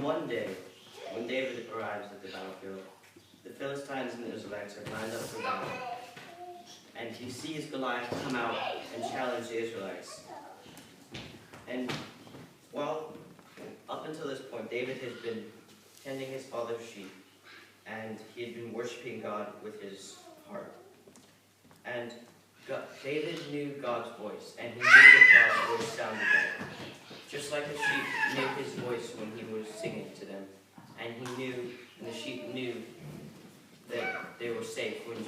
And one day, when David arrives at the battlefield, the Philistines and the Israelites are lined up for battle. And he sees Goliath come out and challenge the Israelites. And while up until this point, David had been tending his father's sheep, and he had been worshiping God with his heart. And David knew God's voice, and he knew that God's voice sounded better. Just like the sheep knew his voice when he was singing to them, and the sheep knew that they were safe when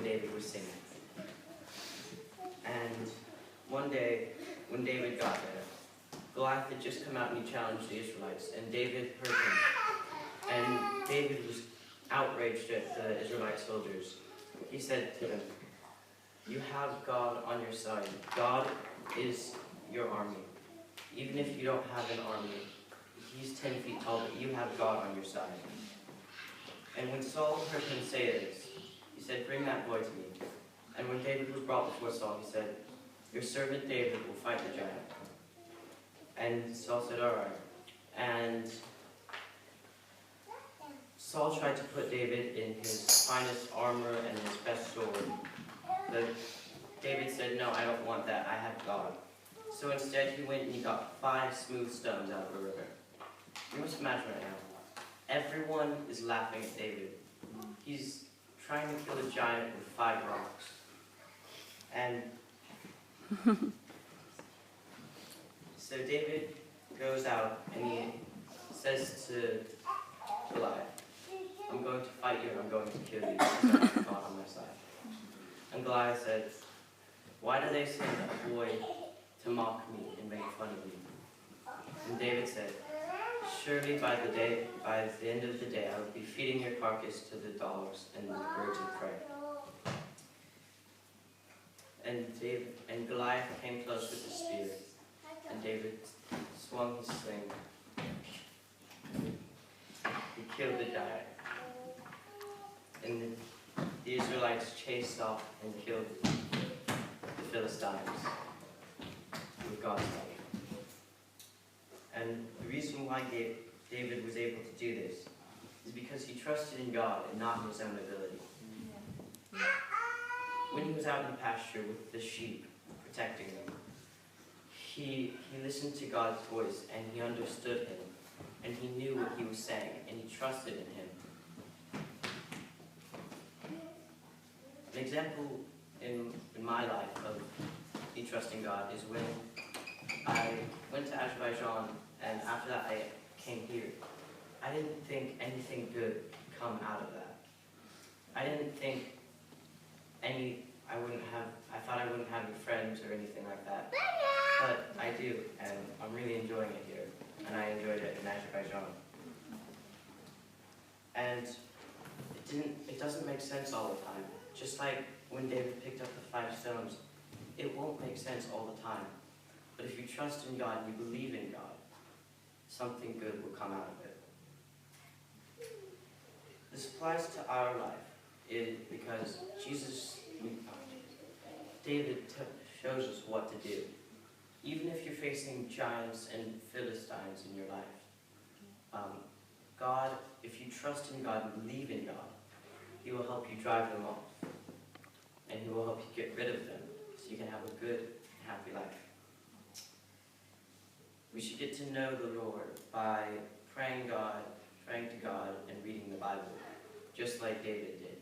David was singing. And one day, when David got there, Goliath had just come out and he challenged the Israelites, and David heard him. And David was outraged at the Israelite soldiers. He said to them, "You have God on your side. God is your army. Even if you don't have an army, he's 10 feet tall, but you have God on your side." And when Saul heard him say this, he said, "Bring that boy to me." And when David was brought before Saul, he said, "Your servant David will fight the giant." And Saul said, "All right." And Saul tried to put David in his finest armor and his best sword. But David said, "No, I don't want that. I have God." So instead he went and he got 5 smooth stones out of a river. You must imagine right now, everyone is laughing at David. He's trying to kill a giant with 5 rocks. And so David goes out and he says to Goliath, "I'm going to fight you and I'm going to kill you because I have God on my side." And Goliath said, "Why do they send a boy to mock me and make fun of me?" And David said, "Surely by the end of the day, I will be feeding your carcass to the dogs and the birds of prey." And Goliath came close with his spear, and David swung his sling. He killed the giant. And the Israelites chased off and killed the Philistines with God's help. And the reason why David was able to do this is because he trusted in God and not in his own ability. When he was out in the pasture with the sheep, protecting them, he listened to God's voice and he understood him, and he knew what he was saying, and he trusted in him. An example in my life of me trusting God is when I went to Azerbaijan, and after that I came here. I didn't think anything good could come out of that. I didn't think I thought I wouldn't have any friends or anything like that. But I do, and I'm really enjoying it here, and I enjoyed it in Azerbaijan. And it doesn't make sense all the time. Just like when David picked up the 5 stones, it won't make sense all the time. But if you trust in God and you believe in God, something good will come out of it. This applies to our life because David shows us what to do. Even if you're facing giants and Philistines in your life, God, if you trust in God and believe in God, He will help you drive them off. And He will help you get rid of them so you can have a good, happy life. We should get to know the Lord by praying to God, and reading the Bible, just like David did.